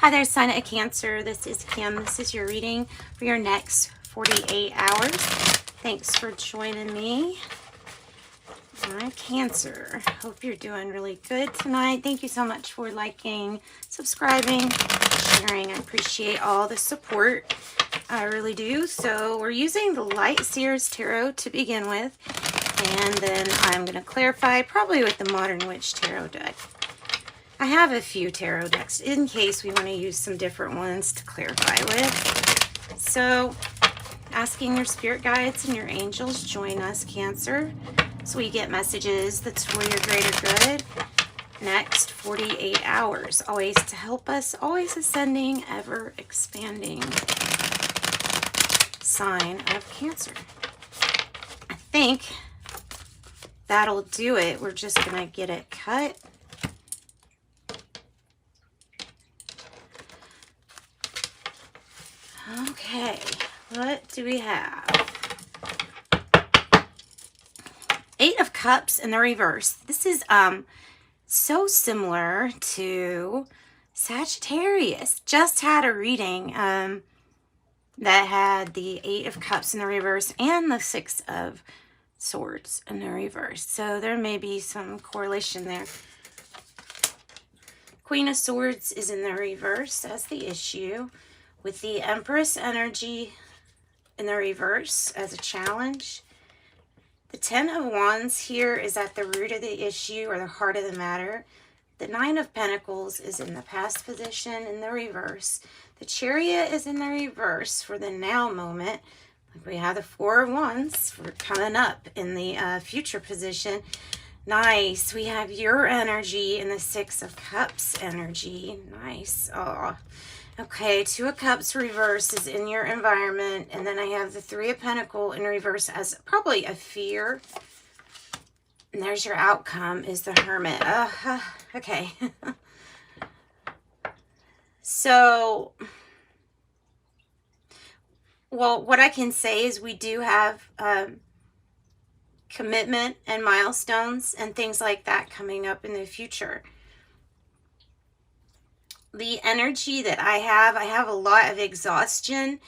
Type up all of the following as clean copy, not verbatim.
Hi there, sign of Cancer. This is Kim. This is your reading for your next 48 hours. Thanks for joining me. I'm Cancer. Hope you're doing really good tonight. Thank you so much for liking, subscribing, sharing. I appreciate all the support. I really do. So we're using the Light Seers Tarot to begin with. And then I'm going to clarify probably with the Modern Witch Tarot deck. I have a few tarot decks in case we want to use some different ones to clarify with. So, asking your spirit guides and your angels, join us, Cancer, so we get messages that's for your greater good. Next 48 hours, always to help us, always ascending, ever expanding sign of Cancer. I think that'll do it. We're just going to get it cut. Okay, what do we have? Eight of Cups in the reverse. This is so similar to Sagittarius. Just had a reading that had the Eight of Cups in the reverse and the Six of Swords in the reverse. So there may be some correlation there. Queen of Swords is in the reverse as the issue, with the Empress energy in the reverse as a challenge. The Ten of Wands here is at the root of the issue or the heart of the matter. The Nine of Pentacles is in the past position in the reverse. The Chariot is in the reverse for the now moment. We have the Four of Wands. We're coming up in the future position. Nice. We have your energy in the Six of Cups energy. Nice. Oh. Okay, Two of Cups reverse is in your environment. And then I have the Three of Pentacles in reverse as probably a fear. And there's your outcome is the Hermit. Okay. So, well, what I can say is we do have commitment and milestones and things like that coming up in the future. The energy that I have a lot of exhaustion.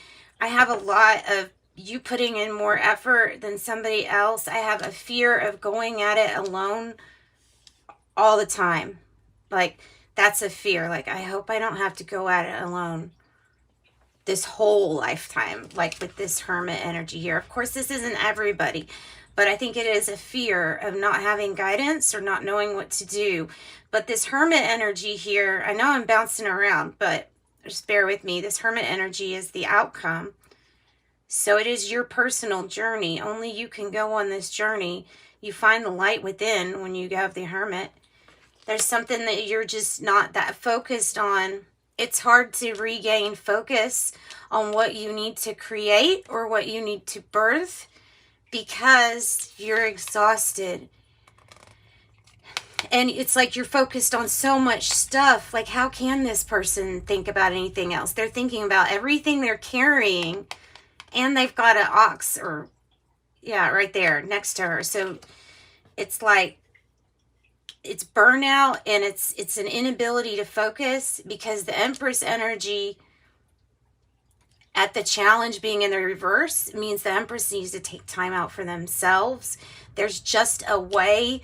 I have a lot of you putting in more effort than somebody else. I have a fear of going at it alone all the time. Like, that's a fear. Like, I hope I don't have to go at it alone this whole lifetime, like with this Hermit energy here. Of course, this isn't everybody, but I think it is a fear of not having guidance or not knowing what to do. But this Hermit energy here, I know I'm bouncing around, but just bear with me. This Hermit energy is the outcome. So it is your personal journey. Only you can go on this journey. You find the light within when you have the Hermit. There's something that you're just not that focused on. It's hard to regain focus on what you need to create or what you need to birth because you're exhausted. And it's like you're focused on so much stuff. Like, how can this person think about anything else? They're thinking about everything they're carrying, and they've got an ox or, yeah, right there next to her. So it's like, it's burnout, and it's an inability to focus because the Empress energy at the challenge being in the reverse means the Empress needs to take time out for themselves. There's just a way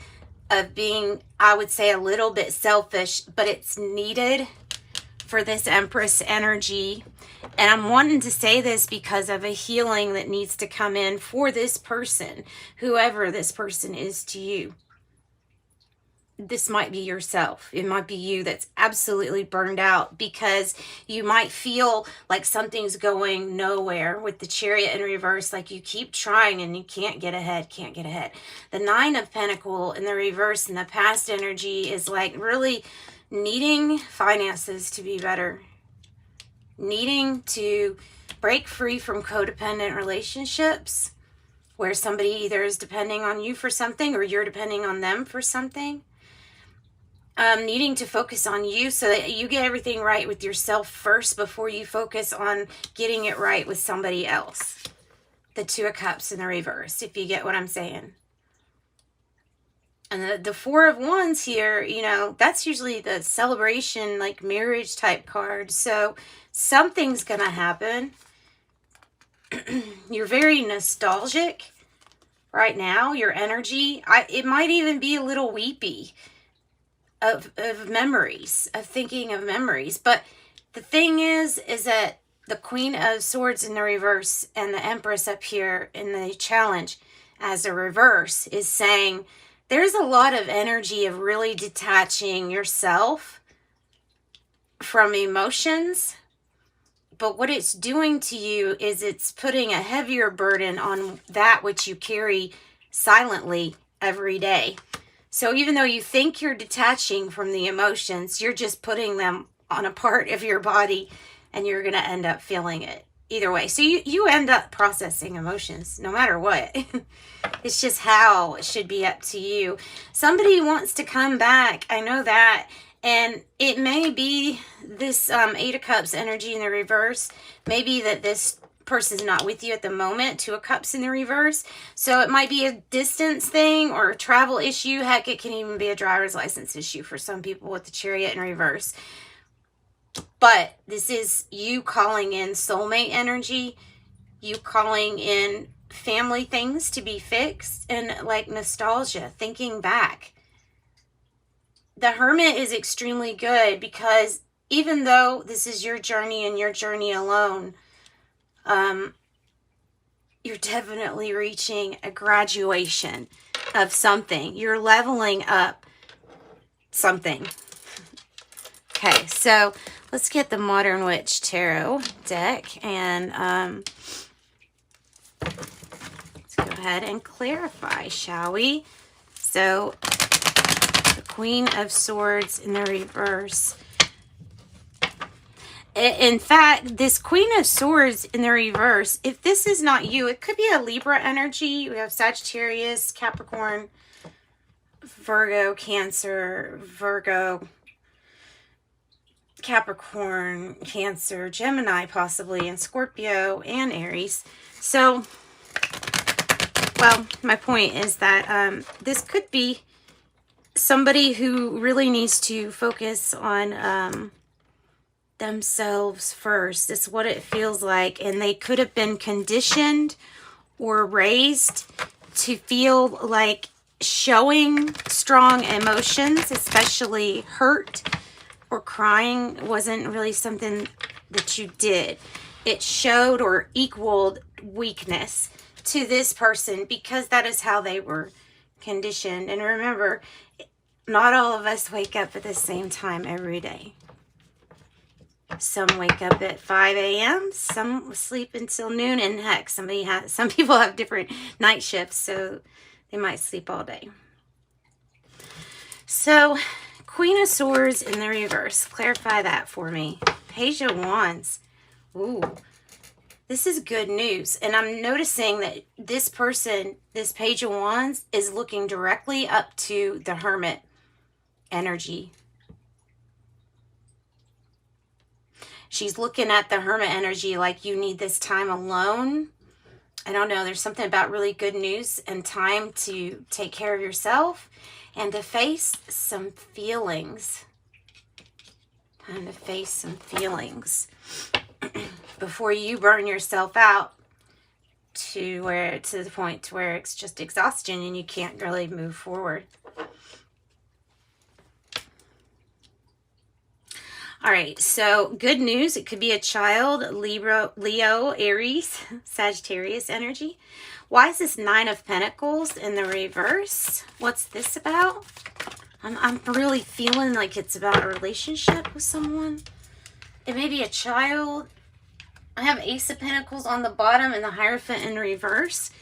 of being, I would say, a little bit selfish, but it's needed for this Empress energy. And I'm wanting to say this because of a healing that needs to come in for this person, whoever this person is to you. This might be yourself. It might be you that's absolutely burned out because you might feel like something's going nowhere with the Chariot in reverse. Like you keep trying and you can't get ahead, can't get ahead. The Nine of Pentacles in the reverse in the past energy is like really needing finances to be better. Needing to break free from codependent relationships where somebody either is depending on you for something or you're depending on them for something. Needing to focus on you so that you get everything right with yourself first before you focus on getting it right with somebody else. The Two of Cups in the reverse, if you get what I'm saying. And the Four of Wands here, you know, that's usually the celebration, like marriage type card. So something's going to happen. You're very nostalgic right now. Your energy, it might even be a little weepy of memories, of thinking of memories. But the thing is that the Queen of Swords in the reverse and the Empress up here in the challenge as a reverse is saying there's a lot of energy of really detaching yourself from emotions. But what it's doing to you is it's putting a heavier burden on that which you carry silently every day. So even though you think you're detaching from the emotions, you're just putting them on a part of your body and you're going to end up feeling it either way. So you end up processing emotions no matter what. It's just how it should be up to you. Somebody wants to come back. I know that. And it may be this Eight of Cups energy in the reverse. Maybe that this person's not with you at the moment. Two of Cups in the reverse. So it might be a distance thing or a travel issue. Heck, it can even be a driver's license issue for some people with the Chariot in reverse. But this is you calling in soulmate energy. You calling in family things to be fixed. And like nostalgia, thinking back. The Hermit is extremely good because even though this is your journey and your journey alone, you're definitely reaching a graduation of something. You're leveling up something. Okay, so let's get the Modern Witch Tarot deck and let's go ahead and clarify, shall we? So the Queen of Swords in the reverse. In fact, this Queen of Swords in the reverse, if this is not you, it could be a Libra energy. We have Sagittarius, Capricorn, Virgo, Cancer, Virgo, Capricorn, Cancer, Gemini possibly, and Scorpio and Aries. So, well, my point is that this could be somebody who really needs to focus on themselves first. It's what it feels like. And they could have been conditioned or raised to feel like showing strong emotions, especially hurt or crying, wasn't really something that you did. It showed or equaled weakness to this person because that is how they were conditioned. And remember, not all of us wake up at the same time every day. Some wake up at 5 a.m., some sleep until noon, and heck, some people have different night shifts, so they might sleep all day. So, Queen of Swords in the reverse. Clarify that for me. Page of Wands. Ooh, this is good news. And I'm noticing that this person, this Page of Wands, is looking directly up to the Hermit energy. She's looking at the Hermit energy like you need this time alone. I don't know. There's something about really good news and time to take care of yourself and to face some feelings. Time to face some feelings before you burn yourself out to the point where it's just exhaustion and you can't really move forward. All right, so good news. It could be a child, Libra, Leo, Aries, Sagittarius energy. Why is this Nine of Pentacles in the reverse? What's this about? I'm really feeling like it's about a relationship with someone. It may be a child. I have Ace of Pentacles on the bottom and the Hierophant in reverse.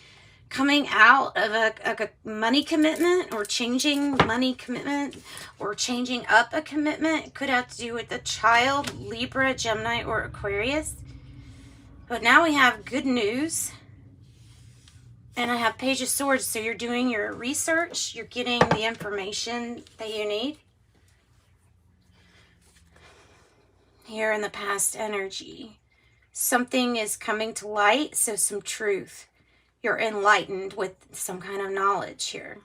Coming out of a money commitment or changing money commitment or changing up a commitment. It could have to do with a child, Libra, Gemini, or Aquarius. But now we have good news. And I have Page of Swords. So you're doing your research. You're getting the information that you need. Here in the past energy. Something is coming to light. So some truth. You're enlightened with some kind of knowledge here.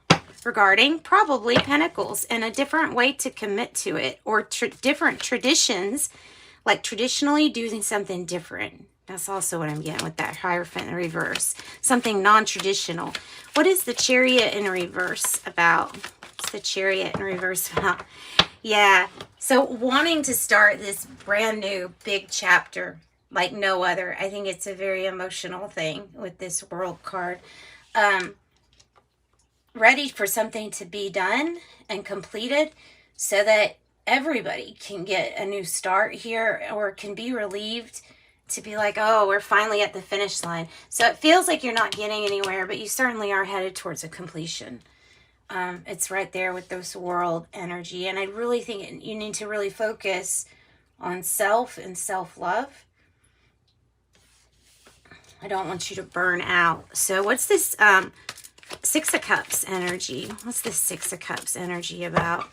regarding probably Pentacles and a different way to commit to it, or different traditions, like traditionally doing something different. That's also what I'm getting with that Hierophant in reverse. Something non-traditional. What is the Chariot in reverse about? What's the Chariot in reverse about? Yeah, so wanting to start this brand new big chapter like no other. I think it's a very emotional thing with this World card. Ready for something to be done and completed so that everybody can get a new start here, or can be relieved to be like, oh, we're finally at the finish line. So it feels like you're not getting anywhere, but you certainly are headed towards a completion. It's right there with this World energy. And I really think you need to really focus on self and self-love. I don't want you to burn out. So what's this Six of Cups energy? What's this Six of Cups energy about?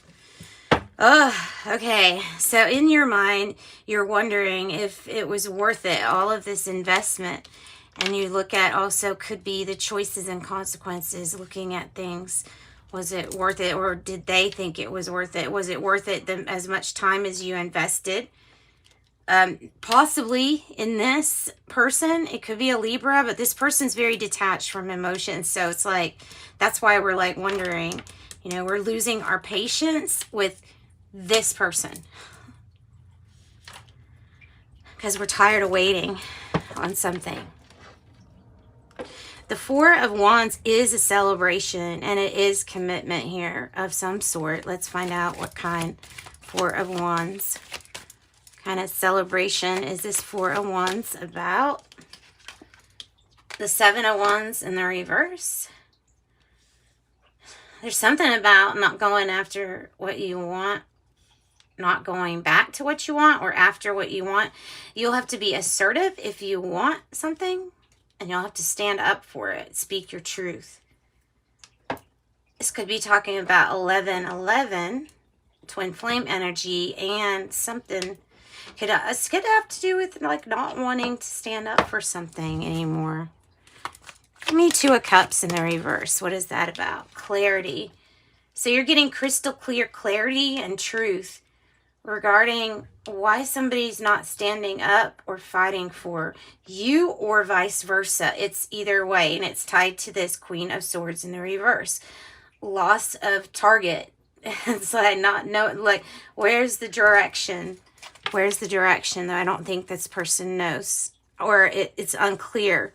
Oh, okay. So in your mind, you're wondering if it was worth it, all of this investment. And you look at also could be the choices and consequences, looking at things. Was it worth it, or did they think it was worth it? Was it worth it as much time as you invested? Possibly in this person, it could be a Libra, but this person's very detached from emotions. So it's like, that's why we're like wondering, you know, we're losing our patience with this person because we're tired of waiting on something. The Four of Wands is a celebration, and it is commitment here of some sort. Let's find out what kind. Four of Wands. Kind of celebration is this Four of Wands about? The Seven of Wands in the reverse. There's something about not going after what you want, not going back to what you want, or after what you want. You'll have to be assertive if you want something, and you'll have to stand up for it. Speak your truth. This could be talking about 11-11, twin flame energy, and something could have to do with like not wanting to stand up for something anymore. Give me Two of Cups in the reverse. What is that about? Clarity. So you're getting crystal clear clarity and truth regarding why somebody's not standing up or fighting for you, or vice versa. It's either way, and it's tied to this Queen of Swords in the reverse. Loss of target. It's like not know, like, where's the direction? Where's the direction? I don't think this person knows, or it's unclear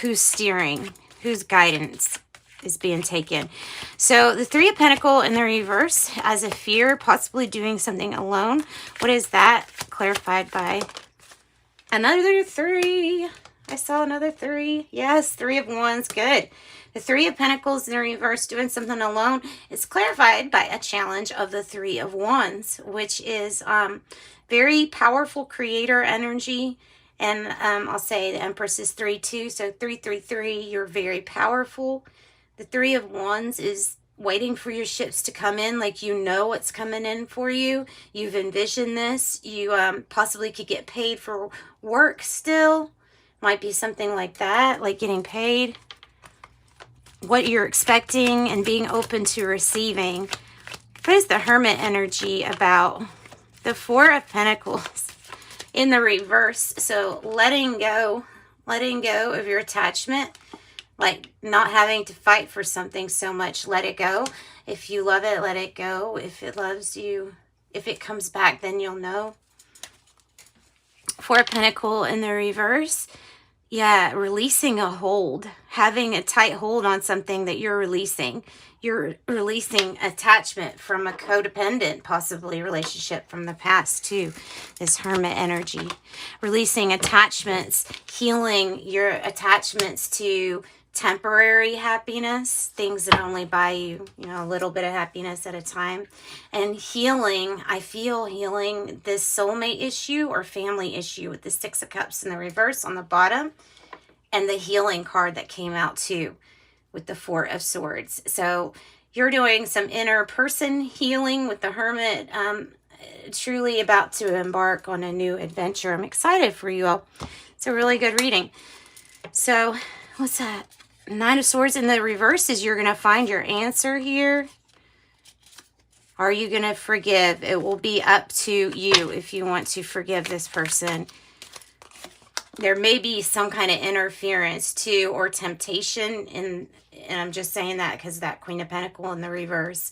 who's steering, whose guidance is being taken. So the Three of Pentacles in the reverse as a fear, possibly doing something alone. What is that? Clarified by another three. I saw another three. Yes, Three of Wands. Good. The Three of Pentacles in the reverse, doing something alone, is clarified by a challenge of the Three of Wands, which is very powerful creator energy. And I'll say the Empress is 3-2, so 3-3-3, you're very powerful. The Three of Wands is waiting for your ships to come in, like you know what's coming in for you. You've envisioned this. You possibly could get paid for work still. Might be something like that, like getting paid. What you're expecting and being open to receiving. What is the Hermit energy about? The Four of Pentacles in the reverse. So letting go of your attachment. Like not having to fight for something so much. Let it go. If you love it, let it go. If it loves you, if it comes back, then you'll know. Four of Pentacles in the reverse. Yeah, releasing a hold. Having a tight hold on something that you're releasing. You're releasing attachment from a codependent, possibly relationship from the past too. This Hermit energy. Releasing attachments. Healing your attachments to temporary happiness, things that only buy you, you know, a little bit of happiness at a time. And healing, I feel healing this soulmate issue or family issue with the Six of Cups in the reverse on the bottom, and the healing card that came out too with the Four of Swords. So you're doing some inner person healing with the Hermit, truly about to embark on a new adventure. I'm excited for you all. It's a really good reading. So what's that? Nine of Swords in the reverse is you're going to find your answer here. Are you going to forgive? It will be up to you if you want to forgive this person. There may be some kind of interference too, or temptation, and I'm just saying that because that Queen of Pentacles in the reverse.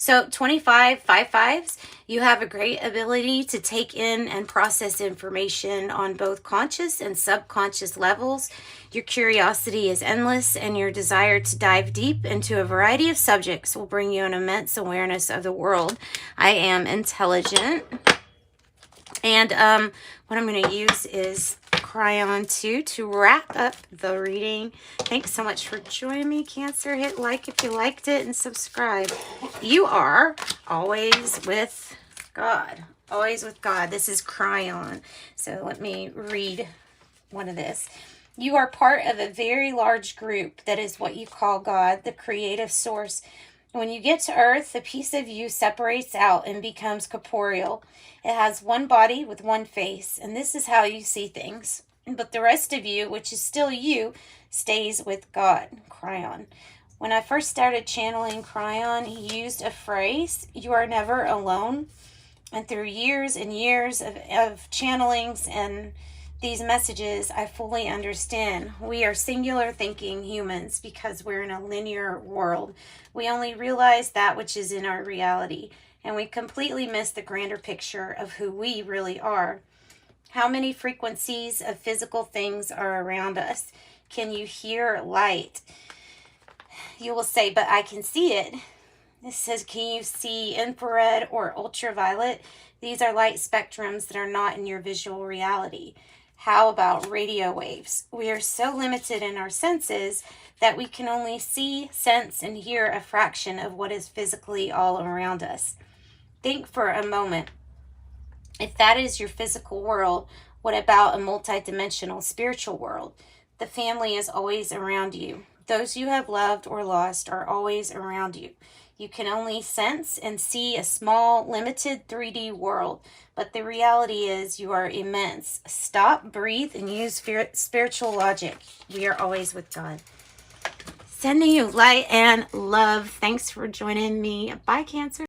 So 25, 5/5s, you have a great ability to take in and process information on both conscious and subconscious levels. Your curiosity is endless, and your desire to dive deep into a variety of subjects will bring you an immense awareness of the world. I am intelligent. And what I'm going to use is Cryon 2 to wrap up the reading. Thanks so much for joining me, Cancer. Hit like if you liked it and subscribe. You are always with God. Always with God. This is Cryon. So let me read one of this. You are part of a very large group that is what you call God, the creative source. When you get to Earth, a piece of you separates out and becomes corporeal. It has one body with one face, and this is how you see things. But the rest of you, which is still you, stays with God. Cryon. When I first started channeling Cryon, he used a phrase, "You are never alone." And through years and years of channelings and these messages, I fully understand. We are singular thinking humans because we're in a linear world. We only realize that which is in our reality, and we completely miss the grander picture of who we really are. How many frequencies of physical things are around us? Can you hear light? You will say, but I can see it. This says, can you see infrared or ultraviolet? These are light spectrums that are not in your visual reality. How about radio waves? We are so limited in our senses that we can only see, sense, and hear a fraction of what is physically all around us. Think for a moment. If that is your physical world, what about a multidimensional spiritual world? The family is always around you. Those you have loved or lost are always around you. You can only sense and see a small, limited 3D world, but the reality is you are immense. Stop, breathe, and use spiritual logic. We are always with God. Sending you light and love. Thanks for joining me. Bye, Cancer.